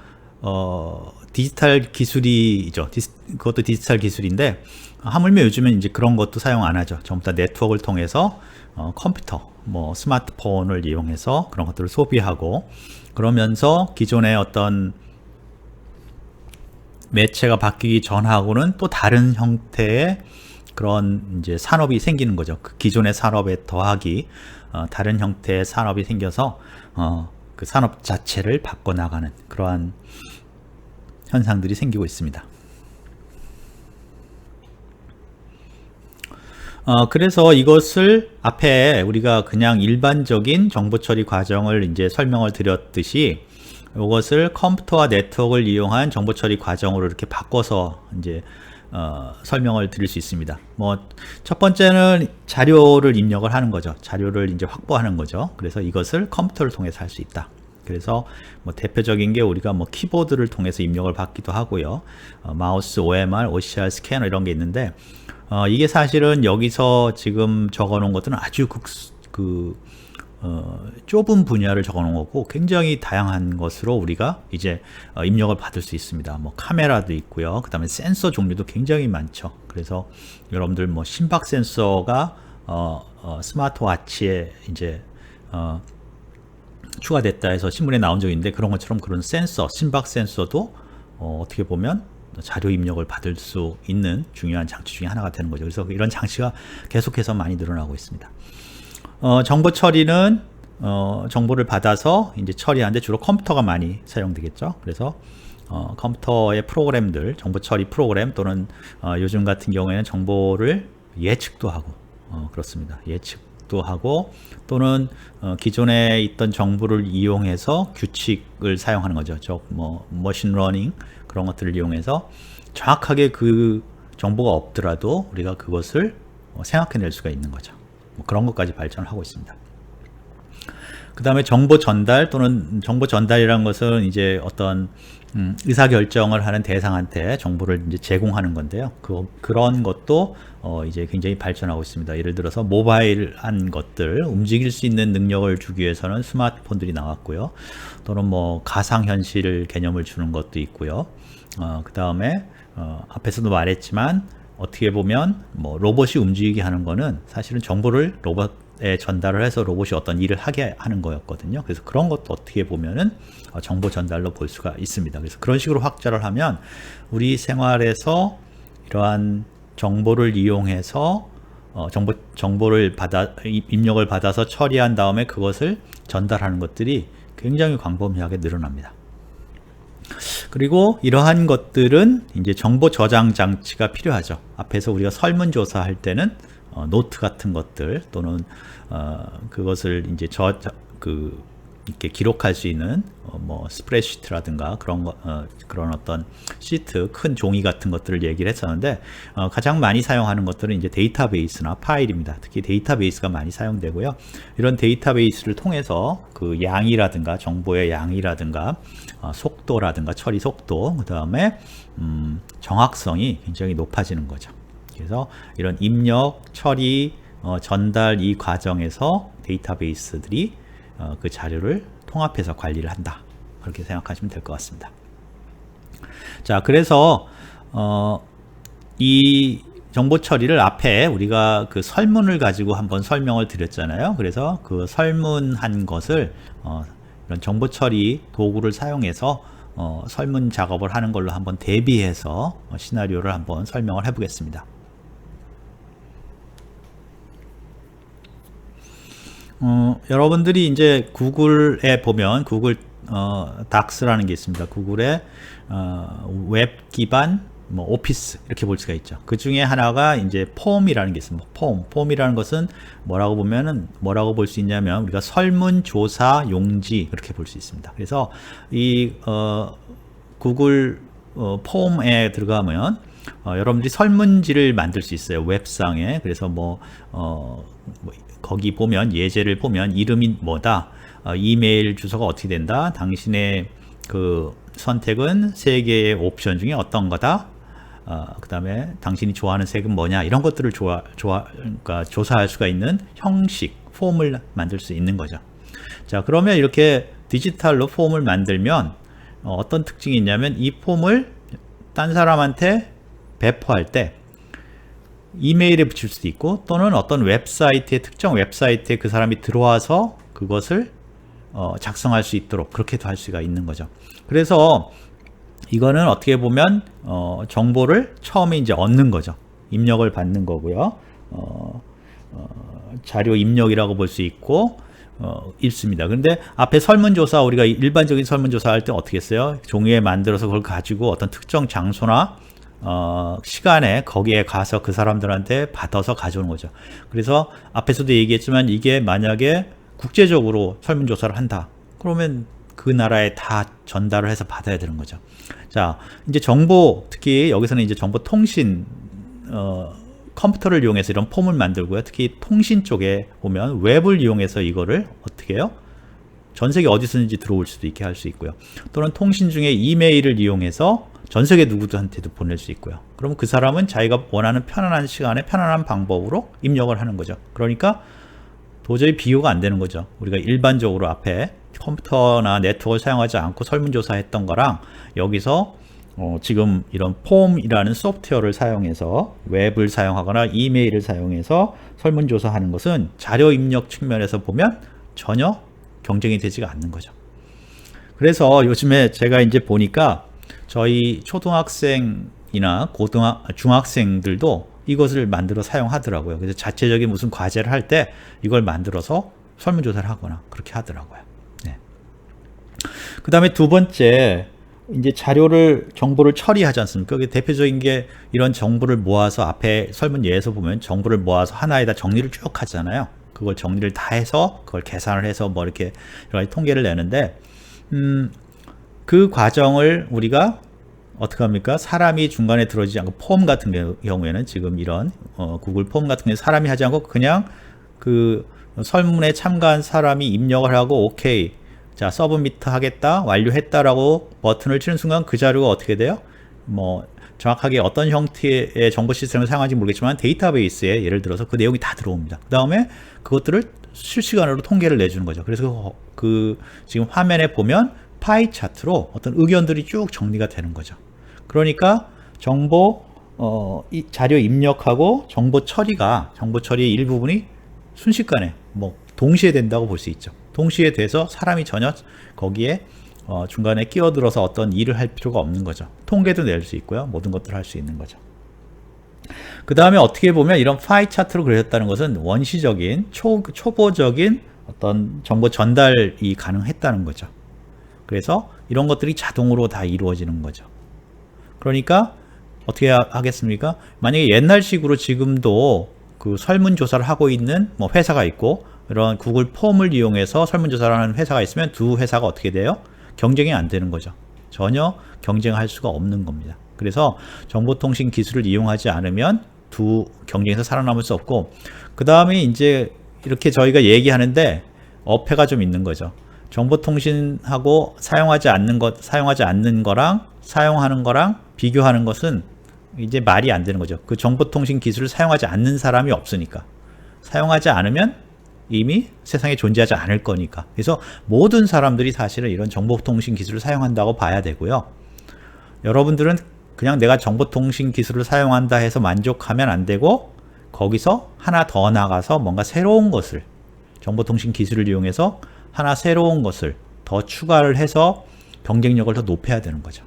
디지털 기술이죠. 그것도 디지털 기술인데 하물며 요즘엔 이제 그런 것도 사용 안 하죠. 전부 다 네트워크를 통해서 컴퓨터, 뭐 스마트폰을 이용해서 그런 것들을 소비하고 그러면서 기존의 어떤 매체가 바뀌기 전하고는 또 다른 형태의 그런 이제 산업이 생기는 거죠. 그 기존의 산업에 더하기 다른 형태의 산업이 생겨서 그 산업 자체를 바꿔나가는 그러한 현상들이 생기고 있습니다. 그래서 이것을 앞에 우리가 그냥 일반적인 정보 처리 과정을 이제 설명을 드렸듯이 이것을 컴퓨터와 네트워크를 이용한 정보 처리 과정으로 이렇게 바꿔서 이제 설명을 드릴 수 있습니다. 뭐 첫 번째는 자료를 입력을 하는 거죠. 자료를 이제 확보하는 거죠. 그래서 이것을 컴퓨터를 통해서 할 수 있다. 그래서 뭐 대표적인 게 우리가 뭐 키보드를 통해서 입력을 받기도 하고요. 마우스, OMR, OCR 스캐너 이런 게 있는데 이게 사실은 여기서 지금 적어 놓은 것들은 아주 좁은 분야를 적어 놓은 거고 굉장히 다양한 것으로 우리가 이제 입력을 받을 수 있습니다. 뭐 카메라도 있고요. 그 다음에 센서 종류도 굉장히 많죠. 그래서 여러분들 뭐 심박 센서가 스마트워치에 이제 추가됐다 해서 신문에 나온 적이 있는데 그런 것처럼 그런 센서, 심박 센서도 어떻게 보면 자료 입력을 받을 수 있는 중요한 장치 중에 하나가 되는 거죠. 그래서 이런 장치가 계속해서 많이 늘어나고 있습니다. 정보 처리는 정보를 받아서 이제 처리하는데 주로 컴퓨터가 많이 사용되겠죠. 그래서 컴퓨터의 프로그램들, 정보 처리 프로그램 또는 요즘 같은 경우에는 정보를 예측도 하고 그렇습니다. 예측도 하고 또는 기존에 있던 정보를 이용해서 규칙을 사용하는 거죠. 뭐 머신러닝 그런 것들을 이용해서 정확하게 그 정보가 없더라도 우리가 그것을 생각해낼 수가 있는 거죠. 뭐 그런 것까지 발전을 하고 있습니다. 그 다음에 정보 전달 또는 정보 전달이라는 것은 이제 어떤 의사 결정을 하는 대상한테 정보를 이제 제공하는 건데요. 그런 것도 이제 굉장히 발전하고 있습니다. 예를 들어서 모바일한 것들, 움직일 수 있는 능력을 주기 위해서는 스마트폰들이 나왔고요. 또는 뭐 가상현실 개념을 주는 것도 있고요. 그 다음에 앞에서도 말했지만 어떻게 보면 뭐 로봇이 움직이게 하는 거는 사실은 정보를 로봇에 전달을 해서 로봇이 어떤 일을 하게 하는 거였거든요. 그래서 그런 것도 어떻게 보면은 정보 전달로 볼 수가 있습니다. 그래서 그런 식으로 확장을 하면 우리 생활에서 이러한 정보를 이용해서 정보를 입력을 받아서 처리한 다음에 그것을 전달하는 것들이 굉장히 광범위하게 늘어납니다. 그리고 이러한 것들은 이제 정보 저장 장치가 필요하죠. 앞에서 우리가 설문조사 할 때는 노트 같은 것들 또는 그것을 이제 이렇게 기록할 수 있는 뭐 스프레드시트라든가 그런 어떤 시트, 큰 종이 같은 것들을 얘기를 했었는데 가장 많이 사용하는 것들은 이제 데이터베이스나 파일입니다. 특히 데이터베이스가 많이 사용되고요. 이런 데이터베이스를 통해서 그 양이라든가 정보의 양이라든가 속도라든가 처리 속도, 그 다음에 정확성이 굉장히 높아지는 거죠. 그래서 이런 입력, 처리, 전달 이 과정에서 데이터베이스들이 그 자료를 통합해서 관리를 한다. 그렇게 생각하시면 될 것 같습니다. 자, 그래서 이 정보 처리를 앞에 우리가 그 설문을 가지고 한번 설명을 드렸잖아요. 그래서 그 설문한 것을 이런 정보 처리 도구를 사용해서 설문 작업을 하는 걸로 한번 대비해서 시나리오를 한번 설명을 해 보겠습니다. 여러분들이 이제 구글에 보면 구글 닥스라는 게 있습니다. 구글의 웹 기반 뭐 오피스 이렇게 볼 수가 있죠. 그 중에 하나가 이제 폼이라는 게 있습니다. 폼이라는 것은 뭐라고 볼 수 있냐면 우리가 설문조사 용지 그렇게 볼 수 있습니다. 그래서 이 구글 폼에 들어가면 여러분들이 설문지를 만들 수 있어요. 웹상에. 그래서 거기 보면 예제를 보면 이름이 뭐다, 이메일 주소가 어떻게 된다, 당신의 그 선택은 3개의 옵션 중에 어떤 거다, 그 다음에 당신이 좋아하는 색은 뭐냐, 이런 것들을 그러니까 조사할 수가 있는 형식, 폼을 만들 수 있는 거죠. 자, 그러면 이렇게 디지털로 폼을 만들면 어떤 특징이 있냐면 이 폼을 딴 사람한테 배포할 때 이메일에 붙일 수도 있고 또는 어떤 웹사이트에 특정 웹사이트에 그 사람이 들어와서 그것을 작성할 수 있도록 그렇게도 할 수가 있는 거죠. 그래서 이거는 어떻게 보면 정보를 처음에 이제 얻는 거죠. 입력을 받는 거고요. 자료 입력이라고 볼 수 있고 읽습니다. 그런데 앞에 설문조사, 우리가 일반적인 설문조사 할 때 어떻게 했어요? 종이에 만들어서 그걸 가지고 어떤 특정 장소나 시간에 거기에 가서 그 사람들한테 받아서 가져오는 거죠. 그래서 앞에서도 얘기했지만 이게 만약에 국제적으로 설문조사를 한다. 그러면 그 나라에 다 전달을 해서 받아야 되는 거죠. 자, 이제 정보, 특히 여기서는 이제 정보 통신, 컴퓨터를 이용해서 이런 폼을 만들고요. 특히 통신 쪽에 보면 웹을 이용해서 이거를 어떻게 해요? 전 세계 어디서든지 들어올 수도 있게 할 수 있고요. 또는 통신 중에 이메일을 이용해서 전 세계 누구한테도 보낼 수 있고요. 그러면 그 사람은 자기가 원하는 편안한 시간에 편안한 방법으로 입력을 하는 거죠. 그러니까 도저히 비교가 안 되는 거죠. 우리가 일반적으로 앞에 컴퓨터나 네트워크를 사용하지 않고 설문조사 했던 거랑 여기서 지금 이런 폼이라는 소프트웨어를 사용해서 웹을 사용하거나 이메일을 사용해서 설문조사 하는 것은 자료 입력 측면에서 보면 전혀 경쟁이 되지가 않는 거죠. 그래서 요즘에 제가 이제 보니까 저희 초등학생이나 중학생들도 이것을 만들어 사용하더라고요. 그래서 자체적인 무슨 과제를 할 때 이걸 만들어서 설문조사를 하거나 그렇게 하더라고요. 네. 그 다음에 두 번째, 이제 정보를 처리하지 않습니까? 대표적인 게 이런 정보를 모아서 앞에 설문 예에서 보면 정보를 모아서 하나에다 정리를 쭉 하잖아요. 그걸 정리를 다 해서 그걸 계산을 해서 뭐 이렇게 여러 가지 통계를 내는데 그 과정을 우리가 어떻게 합니까? 사람이 중간에 들어오지 않고 폼 같은 경우에는 지금 이런 구글 폼 같은 경우에 사람이 하지 않고 그냥 그 설문에 참가한 사람이 입력을 하고 오케이, 자 서브미트 하겠다, 완료했다라고 버튼을 치는 순간 그 자료가 어떻게 돼요? 뭐 정확하게 어떤 형태의 정보 시스템을 사용하는지 모르겠지만 데이터베이스에 예를 들어서 그 내용이 다 들어옵니다. 그 다음에 그것들을 실시간으로 통계를 내주는 거죠. 그래서 그 지금 화면에 보면 파이 차트로 어떤 의견들이 쭉 정리가 되는 거죠. 그러니까 정보 이 자료 입력하고 정보 처리의 일부분이 순식간에 뭐 동시에 된다고 볼 수 있죠. 동시에 돼서 사람이 전혀 거기에 중간에 끼어들어서 어떤 일을 할 필요가 없는 거죠. 통계도 낼 수 있고요. 모든 것들을 할 수 있는 거죠. 그 다음에 어떻게 보면 이런 파이 차트로 그려졌다는 것은 원시적인 초보적인 어떤 정보 전달이 가능했다는 거죠. 그래서 이런 것들이 자동으로 다 이루어지는 거죠. 그러니까 어떻게 하겠습니까? 만약에 옛날식으로 지금도 그 설문조사를 하고 있는 뭐 회사가 있고 이런 구글 폼을 이용해서 설문조사를 하는 회사가 있으면 두 회사가 어떻게 돼요? 경쟁이 안 되는 거죠. 전혀 경쟁할 수가 없는 겁니다. 그래서 정보통신 기술을 이용하지 않으면 두 경쟁에서 살아남을 수 없고, 그 다음에 이제 이렇게 저희가 얘기하는데 어폐가 좀 있는 거죠. 정보통신하고 사용하지 않는 거랑 사용하는 거랑 비교하는 것은 이제 말이 안 되는 거죠. 그 정보통신 기술을 사용하지 않는 사람이 없으니까. 사용하지 않으면 이미 세상에 존재하지 않을 거니까. 그래서 모든 사람들이 사실은 이런 정보통신 기술을 사용한다고 봐야 되고요. 여러분들은 그냥 내가 정보통신 기술을 사용한다 해서 만족하면 안 되고, 거기서 하나 더 나가서 뭔가 새로운 것을, 정보통신 기술을 이용해서 하나 새로운 것을 더 추가를 해서 경쟁력을 더 높여야 되는 거죠.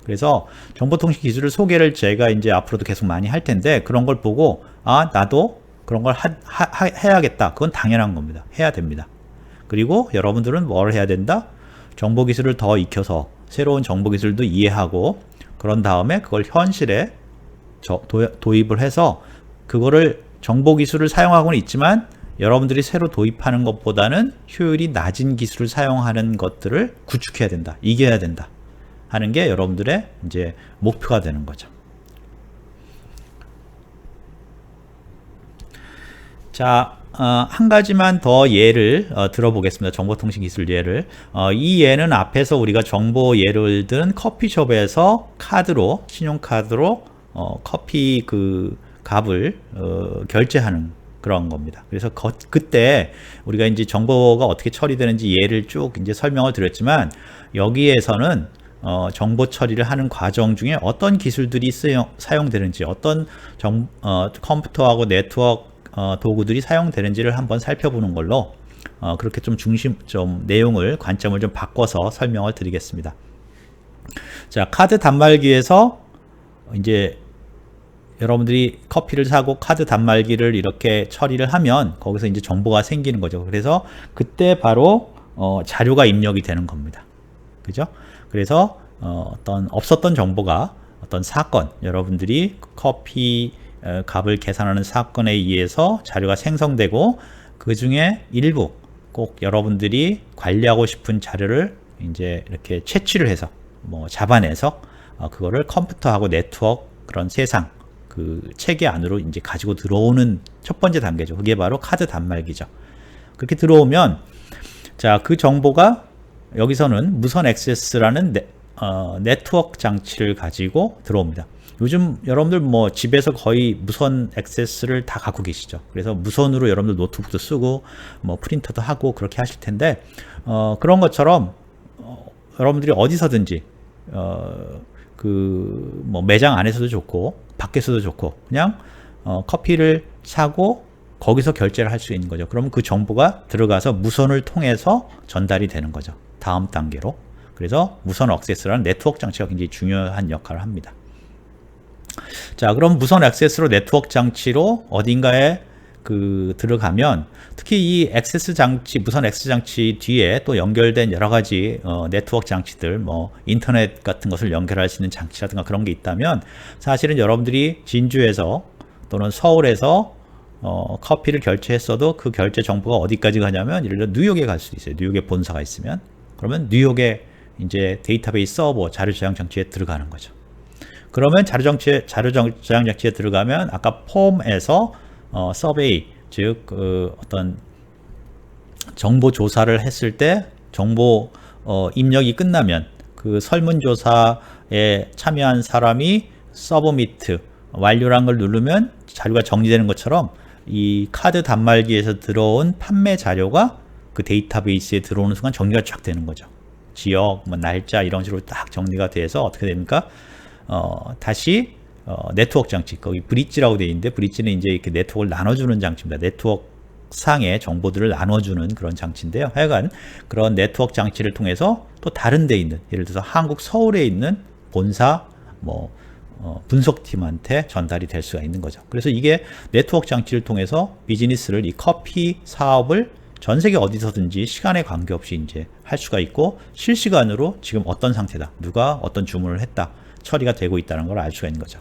그래서 정보통신 기술을 소개를 제가 이제 앞으로도 계속 많이 할 텐데, 그런 걸 보고 나도 그런 걸 해야겠다. 그건 당연한 겁니다. 해야 됩니다. 그리고 여러분들은 뭘 해야 된다? 정보기술을 더 익혀서 새로운 정보기술도 이해하고, 그런 다음에 그걸 현실에 도입을 해서 그거를 정보기술을 사용하고는 있지만 여러분들이 새로 도입하는 것보다는 효율이 낮은 기술을 사용하는 것들을 구축해야 된다. 이겨야 된다. 하는 게 여러분들의 이제 목표가 되는 거죠. 자, 한 가지만 더 예를 들어보겠습니다. 정보통신 기술 예를. 이 예는 앞에서 우리가 정보 예를 든 커피숍에서 카드로, 신용카드로 커피 그 값을 결제하는 그런 겁니다. 그래서 그때 우리가 이제 정보가 어떻게 처리되는지 예를 쭉 이제 설명을 드렸지만, 여기에서는 정보 처리를 하는 과정 중에 어떤 기술들이 사용되는지, 어떤 컴퓨터하고 네트워크 도구들이 사용되는지를 한번 살펴보는 걸로 그렇게 좀 내용을, 관점을 좀 바꿔서 설명을 드리겠습니다. 자, 카드 단말기에서 이제 여러분들이 커피를 사고 카드 단말기를 이렇게 처리를 하면 거기서 이제 정보가 생기는 거죠. 그래서 그때 바로 자료가 입력이 되는 겁니다. 그죠? 그래서 어떤 없었던 정보가 어떤 사건, 여러분들이 커피 값을 계산하는 사건에 의해서 자료가 생성되고, 그 중에 일부 꼭 여러분들이 관리하고 싶은 자료를 이제 이렇게 채취를 해서 잡아내서 그거를 컴퓨터하고 네트워크, 그런 세상 그 체계 안으로 이제 가지고 들어오는 첫 번째 단계죠. 그게 바로 카드 단말기죠. 그렇게 들어오면, 자, 그 정보가 여기서는 무선 액세스라는 네트워크 장치를 가지고 들어옵니다. 요즘 여러분들 집에서 거의 무선 액세스를 다 갖고 계시죠. 그래서 무선으로 여러분들 노트북도 쓰고 프린터도 하고 그렇게 하실 텐데, 그런 것처럼 여러분들이 어디서든지 매장 안에서도 좋고 밖에서도 좋고 그냥 커피를 사고 거기서 결제를 할 수 있는 거죠. 그러면 그 정보가 들어가서 무선을 통해서 전달이 되는 거죠. 다음 단계로. 그래서 무선 액세스라는 네트워크 장치가 굉장히 중요한 역할을 합니다. 자, 그럼 무선 액세스로 네트워크 장치로 어딘가에 들어가면, 특히 이 액세스 장치, 무선 액세스 장치 뒤에 또 연결된 여러 가지 네트워크 장치들, 인터넷 같은 것을 연결할 수 있는 장치라든가 그런 게 있다면, 사실은 여러분들이 진주에서 또는 서울에서 커피를 결제했어도 그 결제 정보가 어디까지 가냐면, 예를 들어 뉴욕에 갈 수도 있어요. 뉴욕에 본사가 있으면. 그러면 뉴욕에 이제 데이터베이스 서버, 자료 저장 장치에 들어가는 거죠. 그러면 자료 저장 장치에 들어가면 아까 폼에서 서베이, 즉 어떤 정보 조사를 했을 때 정보 입력이 끝나면 그 설문조사에 참여한 사람이 서브미트 완료란 걸 누르면 자료가 정리되는 것처럼 이 카드 단말기에서 들어온 판매 자료가 그 데이터베이스에 들어오는 순간 정리가 쫙 되는 거죠. 지역, 뭐 날짜 이런 식으로 딱 정리가 돼서 어떻게 됩니까? 다시 네트워크 장치, 거기 브릿지라고 되어 있는데 브릿지는 이제 이렇게 네트워크를 나눠주는 장치입니다. 네트워크 상의 정보들을 나눠주는 그런 장치인데요. 하여간 그런 네트워크 장치를 통해서 또 다른 데 있는, 예를 들어서 한국 서울에 있는 본사 분석팀한테 전달이 될 수가 있는 거죠. 그래서 이게 네트워크 장치를 통해서 비즈니스를, 이 커피 사업을 전 세계 어디서든지 시간에 관계없이 이제 할 수가 있고 실시간으로 지금 어떤 상태다, 누가 어떤 주문을 했다, 처리가 되고 있다는 걸 알 수가 있는 거죠.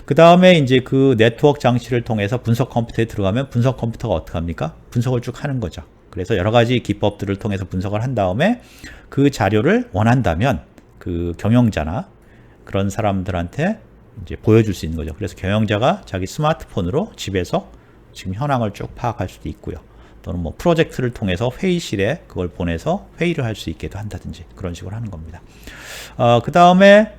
그 다음에 이제 그 네트워크 장치를 통해서 분석 컴퓨터에 들어가면 분석 컴퓨터가 어떻게 합니까? 분석을 쭉 하는 거죠. 그래서 여러 가지 기법들을 통해서 분석을 한 다음에 그 자료를 원한다면 그 경영자나 그런 사람들한테 이제 보여줄 수 있는 거죠. 그래서 경영자가 자기 스마트폰으로 집에서 지금 현황을 쭉 파악할 수도 있고요. 또는 뭐 프로젝트를 통해서 회의실에 그걸 보내서 회의를 할 수 있게도 한다든지 그런 식으로 하는 겁니다. 그 다음에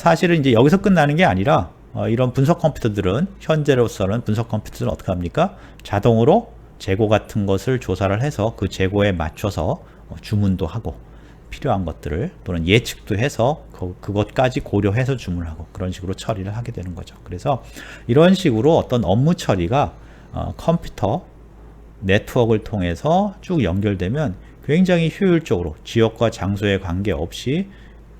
사실은 이제 여기서 끝나는 게 아니라 이런 분석 컴퓨터들은 현재로서는 분석 컴퓨터들은 어떻게 합니까? 자동으로 재고 같은 것을 조사를 해서 그 재고에 맞춰서 주문도 하고 필요한 것들을 또는 예측도 해서 그것까지 고려해서 주문하고 그런 식으로 처리를 하게 되는 거죠. 그래서 이런 식으로 어떤 업무 처리가 컴퓨터 네트워크를 통해서 쭉 연결되면 굉장히 효율적으로 지역과 장소에 관계없이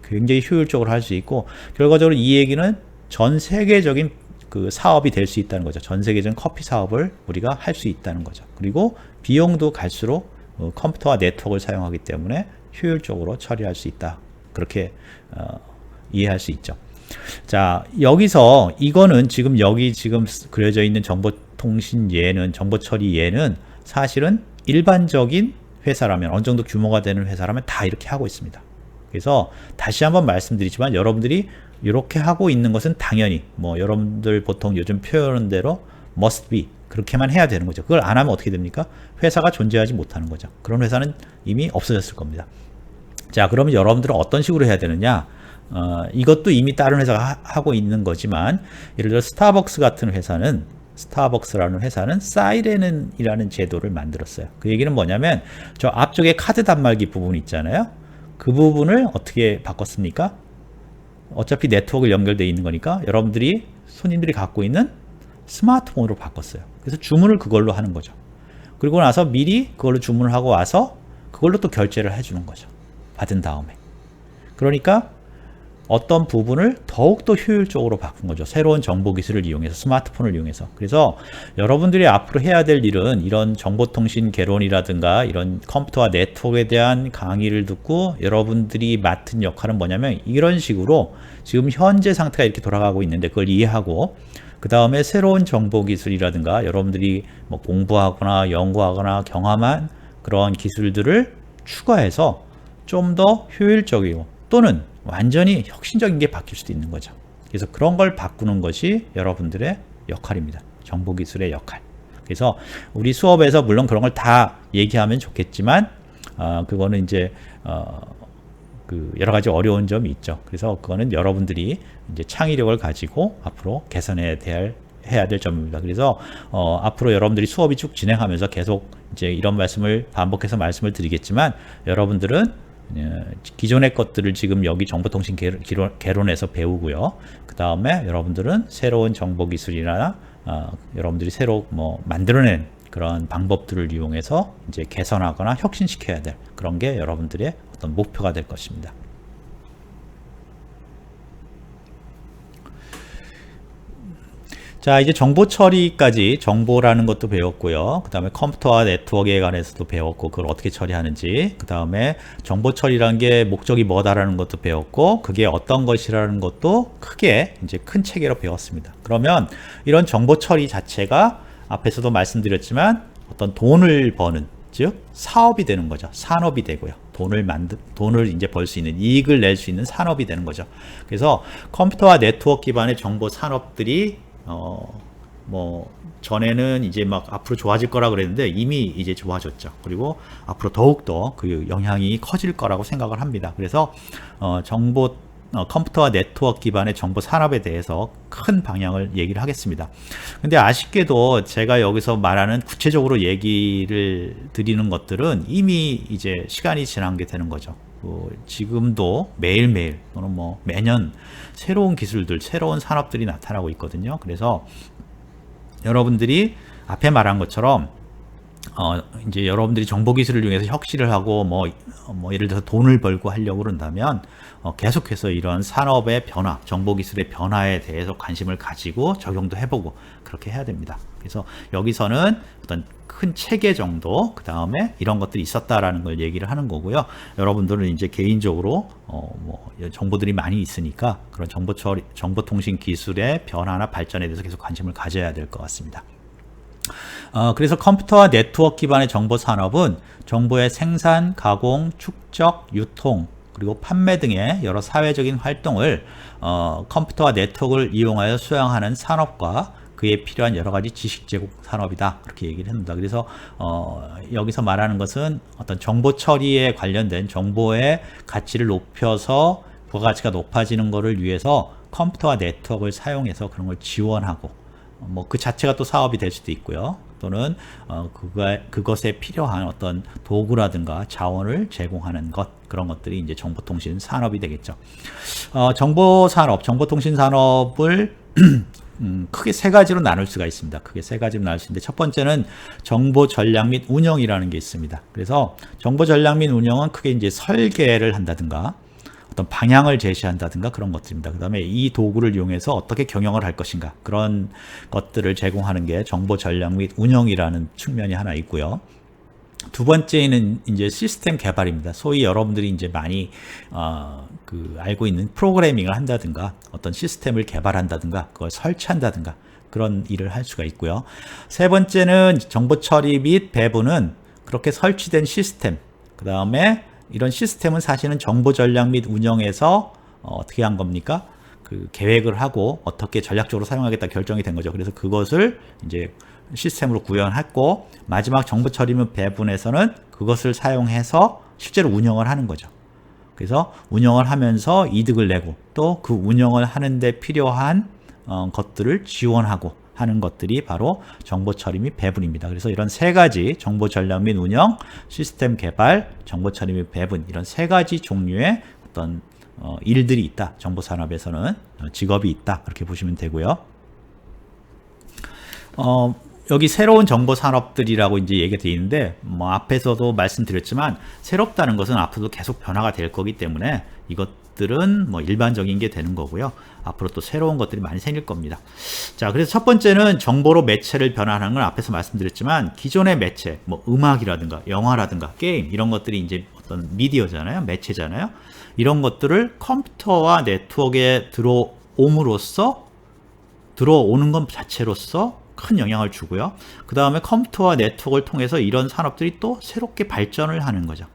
굉장히 효율적으로 할 수 있고, 결과적으로 이 얘기는 전 세계적인 그 사업이 될 수 있다는 거죠. 전 세계적인 커피 사업을 우리가 할 수 있다는 거죠. 그리고 비용도 갈수록 컴퓨터와 네트워크를 사용하기 때문에 효율적으로 처리할 수 있다. 그렇게 이해할 수 있죠. 자, 여기서 이거는 지금 여기 지금 그려져 있는 정보통신 예는, 정보처리 예는 사실은 일반적인 회사라면, 어느 정도 규모가 되는 회사라면 다 이렇게 하고 있습니다. 그래서 다시 한번 말씀드리지만 여러분들이 이렇게 하고 있는 것은 당연히 뭐 여러분들 보통 요즘 표현하는 대로 must be 그렇게만 해야 되는 거죠. 그걸 안 하면 어떻게 됩니까? 회사가 존재하지 못하는 거죠. 그런 회사는 이미 없어졌을 겁니다. 자, 그러면 여러분들은 어떤 식으로 해야 되느냐? 이것도 이미 다른 회사가 하고 있는 거지만, 예를 들어 스타벅스 같은 회사는, 스타벅스라는 회사는 사이렌이라는 제도를 만들었어요. 그 얘기는 뭐냐면 저 앞쪽에 카드 단말기 부분 있잖아요. 그 부분을 어떻게 바꿨습니까? 어차피 네트워크 연결되어 있는 거니까 여러분들이, 손님들이 갖고 있는 스마트폰으로 바꿨어요. 그래서 주문을 그걸로 하는 거죠. 그리고 나서 미리 그걸로 주문을 하고 와서 그걸로 또 결제를 해주는 거죠. 받은 다음에. 그러니까 어떤 부분을 더욱더 효율적으로 바꾼 거죠. 새로운 정보 기술을 이용해서, 스마트폰을 이용해서. 그래서 여러분들이 앞으로 해야 될 일은 이런 정보통신 개론이라든가 이런 컴퓨터와 네트워크에 대한 강의를 듣고 여러분들이 맡은 역할은 뭐냐면 이런 식으로 지금 현재 상태가 이렇게 돌아가고 있는데 그걸 이해하고, 그 다음에 새로운 정보 기술이라든가 여러분들이 뭐 공부하거나 연구하거나 경험한 그런 기술들을 추가해서 좀 더 효율적이고 또는 완전히 혁신적인 게 바뀔 수도 있는 거죠. 그래서 그런 걸 바꾸는 것이 여러분들의 역할입니다. 정보기술의 역할. 그래서 우리 수업에서 물론 그런 걸 다 얘기하면 좋겠지만 그거는 이제 그 여러 가지 어려운 점이 있죠. 그래서 그거는 여러분들이 이제 창의력을 가지고 앞으로 개선해야 될 점입니다. 그래서 앞으로 여러분들이 수업이 쭉 진행하면서 계속 이제 이런 말씀을 반복해서 말씀을 드리겠지만, 여러분들은 기존의 것들을 지금 여기 정보통신 개론에서 배우고요. 그 다음에 여러분들은 새로운 정보기술이나 여러분들이 새로 뭐 만들어낸 그런 방법들을 이용해서 이제 개선하거나 혁신시켜야 될 그런 게 여러분들의 어떤 목표가 될 것입니다. 자, 이제 정보 처리까지, 정보라는 것도 배웠고요. 그 다음에 컴퓨터와 네트워크에 관해서도 배웠고, 그걸 어떻게 처리하는지, 그 다음에 정보 처리라는 게 목적이 뭐다라는 것도 배웠고, 그게 어떤 것이라는 것도 크게 이제 큰 체계로 배웠습니다. 그러면 이런 정보 처리 자체가 앞에서도 말씀드렸지만 어떤 돈을 버는, 즉 사업이 되는 거죠. 산업이 되고요. 돈을 이제 벌 수 있는, 이익을 낼 수 있는 산업이 되는 거죠. 그래서 컴퓨터와 네트워크 기반의 정보 산업들이 뭐 전에는 이제 막 앞으로 좋아질 거라 그랬는데 이미 이제 좋아졌죠. 그리고 앞으로 더욱더 그 영향이 커질 거라고 생각을 합니다. 그래서 컴퓨터와 네트워크 기반의 정보 산업에 대해서 큰 방향을 얘기를 하겠습니다. 근데 아쉽게도 제가 여기서 말하는 구체적으로 얘기를 드리는 것들은 이미 이제 시간이 지난 게 되는 거죠. 지금도 매일매일 또는 뭐 매년 새로운 기술들, 새로운 산업들이 나타나고 있거든요. 그래서 여러분들이 앞에 말한 것처럼 이제 여러분들이 정보기술을 이용해서 혁신을 하고 뭐 예를 들어서 돈을 벌고 하려고 그런다면 계속해서 이런 산업의 변화, 정보기술의 변화에 대해서 관심을 가지고 적용도 해보고 그렇게 해야 됩니다. 그래서 여기서는 어떤 큰 체계 정도, 그 다음에 이런 것들이 있었다라는 걸 얘기를 하는 거고요. 여러분들은 이제 개인적으로 뭐 정보들이 많이 있으니까 그런 정보통신 기술의 변화나 발전에 대해서 계속 관심을 가져야 될 것 같습니다. 그래서 컴퓨터와 네트워크 기반의 정보 산업은 정보의 생산, 가공, 축적, 유통, 그리고 판매 등의 여러 사회적인 활동을 컴퓨터와 네트워크를 이용하여 수행하는 산업과 그에 필요한 여러 가지 지식 제공 산업이다. 그렇게 얘기를 합니다. 그래서 여기서 말하는 것은 어떤 정보 처리에 관련된 정보의 가치를 높여서 부가가치가 높아지는 것을 위해서 컴퓨터와 네트워크를 사용해서 그런 걸 지원하고 뭐 그 자체가 또 사업이 될 수도 있고요. 또는 그것에 필요한 어떤 도구라든가 자원을 제공하는 것, 그런 것들이 이제 정보통신 산업이 되겠죠. 정보통신 산업을 크게 세 가지로 나눌 수가 있습니다. 크게 세 가지로 나눌 수 있는데 첫 번째는 정보 전략 및 운영이라는 게 있습니다. 그래서 정보 전략 및 운영은 크게 이제 설계를 한다든가 어떤 방향을 제시한다든가 그런 것들입니다. 그 다음에 이 도구를 이용해서 어떻게 경영을 할 것인가, 그런 것들을 제공하는 게 정보 전략 및 운영이라는 측면이 하나 있고요. 두 번째는 이제 시스템 개발입니다. 소위 여러분들이 이제 많이 알고 있는 프로그래밍을 한다든가 어떤 시스템을 개발한다든가 그걸 설치한다든가 그런 일을 할 수가 있고요. 세 번째는 정보 처리 및 배분은 그렇게 설치된 시스템, 그 다음에 이런 시스템은 사실은 정보 전략 및 운영에서 어떻게 한 겁니까? 그 계획을 하고 어떻게 전략적으로 사용하겠다 결정이 된 거죠. 그래서 그것을 이제 시스템으로 구현했고 마지막 정보 처리 및 배분에서는 그것을 사용해서 실제로 운영을 하는 거죠. 그래서 운영을 하면서 이득을 내고 또 그 운영을 하는데 필요한 것들을 지원하고 하는 것들이 바로 정보 처리 및 배분입니다. 그래서 이런 세 가지 정보 전략 및 운영, 시스템 개발, 정보 처리 및 배분, 이런 세 가지 종류의 어떤 일들이 있다. 정보 산업에서는 직업이 있다. 그렇게 보시면 되고요. 여기 새로운 정보 산업들이라고 이제 얘기가 되어 있는데 뭐 앞에서도 말씀드렸지만 새롭다는 것은 앞으로도 계속 변화가 될 거기 때문에 이것들은 뭐 일반적인 게 되는 거고요. 앞으로 또 새로운 것들이 많이 생길 겁니다. 자, 그래서 첫 번째는 정보로 매체를 변환하는 건 앞에서 말씀드렸지만 기존의 매체, 뭐 음악이라든가 영화라든가 게임 이런 것들이 이제 어떤 미디어잖아요. 매체잖아요. 이런 것들을 컴퓨터와 네트워크에 들어오는 것 자체로서 큰 영향을 주고요. 그 다음에 컴퓨터와 네트워크를 통해서 이런 산업들이 또 새롭게 발전을 하는 거죠.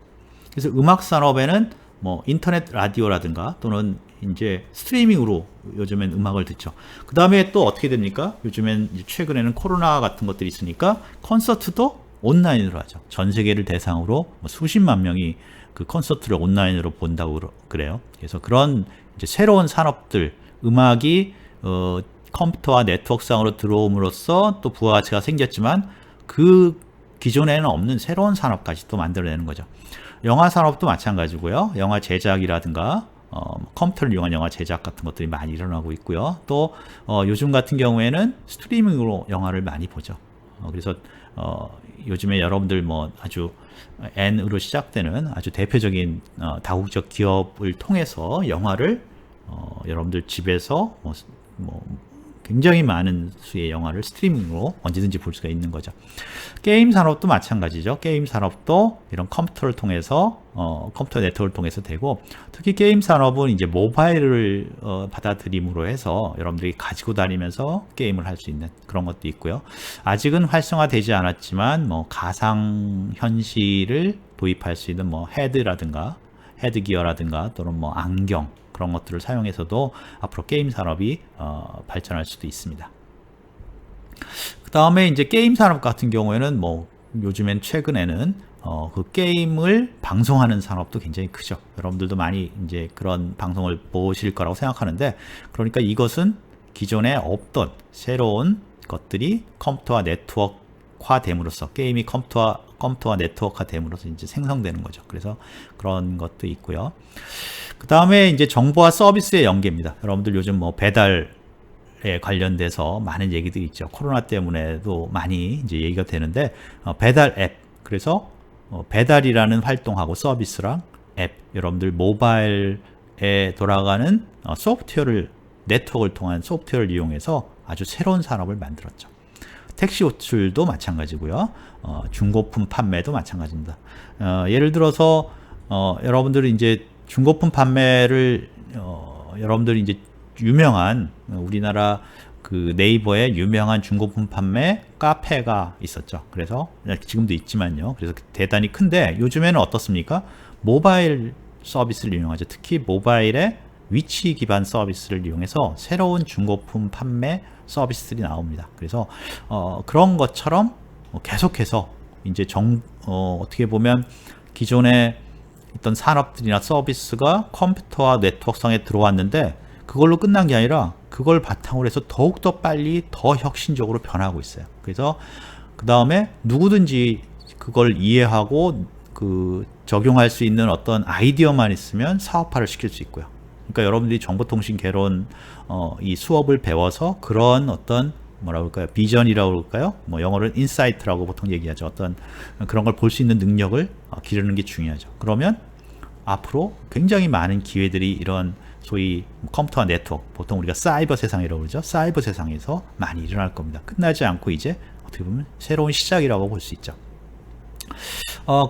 그래서 음악 산업에는 뭐 인터넷 라디오라든가 또는 이제 스트리밍으로 요즘엔 음악을 듣죠. 그 다음에 또 어떻게 됩니까? 요즘엔 최근에는 코로나 같은 것들이 있으니까 콘서트도 온라인으로 하죠. 전 세계를 대상으로 뭐 수십만 명이 그 콘서트를 온라인으로 본다고 그래요. 그래서 그런 이제 새로운 산업들, 음악이 컴퓨터와 네트워크상으로 들어옴으로써 또 부가가치가 생겼지만 그 기존에는 없는 새로운 산업까지 또 만들어내는 거죠. 영화 산업도 마찬가지고요. 영화 제작이라든가 컴퓨터를 이용한 영화 제작 같은 것들이 많이 일어나고 있고요. 또 요즘 같은 경우에는 스트리밍으로 영화를 많이 보죠. 그래서 요즘에 여러분들 뭐 아주 N으로 시작되는 아주 대표적인 다국적 기업을 통해서 영화를 여러분들 집에서 굉장히 많은 수의 영화를 스트리밍으로 언제든지 볼 수가 있는 거죠. 게임 산업도 마찬가지죠. 게임 산업도 이런 컴퓨터를 통해서 컴퓨터 네트워크를 통해서 되고 특히 게임 산업은 이제 모바일을 받아들임으로 해서 여러분들이 가지고 다니면서 게임을 할 수 있는 그런 것도 있고요. 아직은 활성화되지 않았지만 뭐 가상 현실을 도입할 수 있는 뭐 헤드기어라든가 또는 뭐 안경 그런 것들을 사용해서도 앞으로 게임 산업이 발전할 수도 있습니다. 그 다음에 이제 게임 산업 같은 경우에는 뭐 요즘엔 최근에는 그 게임을 방송하는 산업도 굉장히 크죠. 여러분들도 많이 이제 그런 방송을 보실 거라고 생각하는데, 그러니까 이것은 기존에 없던 새로운 것들이 컴퓨터와 네트워크화 됨으로써, 게임이 컴퓨터와 네트워크화 됨으로써 이제 생성되는 거죠. 그래서 그런 것도 있고요. 그 다음에 이제 정보와 서비스의 연계입니다. 여러분들 요즘 뭐 배달에 관련돼서 많은 얘기들이 있죠. 코로나 때문에도 많이 이제 얘기가 되는데, 배달 앱. 그래서 배달이라는 활동하고 서비스랑 앱, 여러분들 모바일에 돌아가는 소프트웨어를, 네트워크를 통한 소프트웨어를 이용해서 아주 새로운 산업을 만들었죠. 택시 호출도 마찬가지고요. 중고품 판매도 마찬가지입니다. 예를 들어서 여러분들이 이제 중고품 판매를 여러분들이 이제 유명한 우리나라 그 네이버에 유명한 중고품 판매 카페가 있었죠. 그래서 지금도 있지만요. 그래서 대단히 큰데 요즘에는 어떻습니까? 모바일 서비스를 이용하죠. 특히 모바일의 위치 기반 서비스를 이용해서 새로운 중고품 판매 서비스들이 나옵니다. 그래서 그런 것처럼 계속해서 이제 어떻게 보면 기존의 어떤 산업들이나 서비스가 컴퓨터와 네트워크상에 들어왔는데 그걸로 끝난 게 아니라 그걸 바탕으로 해서 더욱더 빨리 더 혁신적으로 변하고 있어요. 그래서 그 다음에 누구든지 그걸 이해하고 그 적용할 수 있는 어떤 아이디어만 있으면 사업화를 시킬 수 있고요. 그러니까 여러분들이 정보통신 개론 이 수업을 배워서 그런 어떤 뭐라고 할까요? 비전이라고 할까요? 뭐 영어로는 인사이트라고 보통 얘기하죠. 어떤 그런 걸 볼 수 있는 능력을 기르는 게 중요하죠. 그러면 앞으로 굉장히 많은 기회들이 이런 소위 컴퓨터와 네트워크, 보통 우리가 사이버 세상이라고 그러죠. 사이버 세상에서 많이 일어날 겁니다. 끝나지 않고 이제 어떻게 보면 새로운 시작이라고 볼 수 있죠.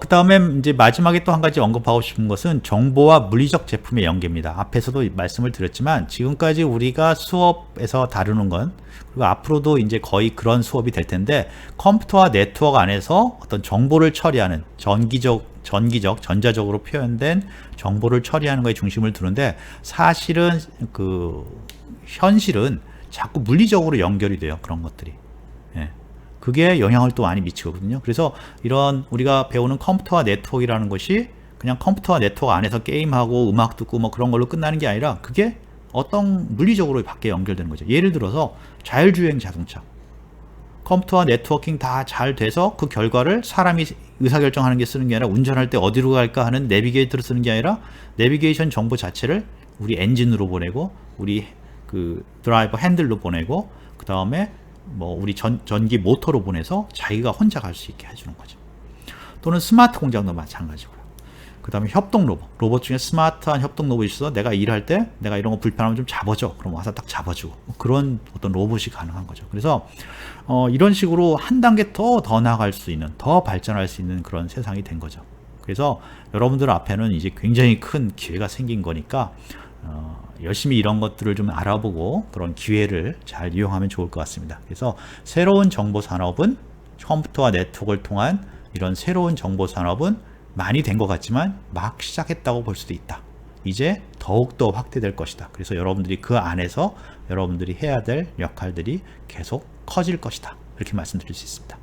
그 다음에 이제 마지막에 또 한 가지 언급하고 싶은 것은 정보와 물리적 제품의 연계입니다. 앞에서도 말씀을 드렸지만 지금까지 우리가 수업에서 다루는 건, 그리고 앞으로도 이제 거의 그런 수업이 될 텐데, 컴퓨터와 네트워크 안에서 어떤 정보를 처리하는 전자적으로 표현된 정보를 처리하는 것에 중심을 두는데, 사실은 현실은 자꾸 물리적으로 연결이 돼요. 그런 것들이. 예. 그게 영향을 또 많이 미치거든요. 그래서 이런 우리가 배우는 컴퓨터와 네트워크라는 것이 그냥 컴퓨터와 네트워크 안에서 게임하고 음악 듣고 뭐 그런 걸로 끝나는 게 아니라 그게 어떤 물리적으로 밖에 연결되는 거죠. 예를 들어서 자율주행 자동차. 컴퓨터와 네트워킹 다 잘 돼서 그 결과를 사람이 의사결정하는 게 쓰는 게 아니라 운전할 때 어디로 갈까 하는 내비게이터를 쓰는 게 아니라 내비게이션 정보 자체를 우리 엔진으로 보내고 우리 그 드라이버 핸들로 보내고 그 다음에 뭐 우리 전기 모터로 보내서 자기가 혼자 갈 수 있게 해주는 거죠. 또는 스마트 공장도 마찬가지고요. 그 다음에 협동 로봇 중에 스마트한 협동 로봇이 있어서 내가 일할 때 내가 이런 거 불편하면 좀 잡아줘. 그럼 와서 딱 잡아주고 그런 어떤 로봇이 가능한 거죠. 그래서 이런 식으로 한 단계 더 나아갈 수 있는, 더 발전할 수 있는 그런 세상이 된 거죠. 그래서 여러분들 앞에는 이제 굉장히 큰 기회가 생긴 거니까 열심히 이런 것들을 좀 알아보고 그런 기회를 잘 이용하면 좋을 것 같습니다. 그래서 새로운 정보 산업은 컴퓨터와 네트워크를 통한 이런 새로운 정보 산업은 많이 된 것 같지만 막 시작했다고 볼 수도 있다. 이제 더욱더 확대될 것이다. 그래서 여러분들이 그 안에서 여러분들이 해야 될 역할들이 계속 커질 것이다. 이렇게 말씀드릴 수 있습니다.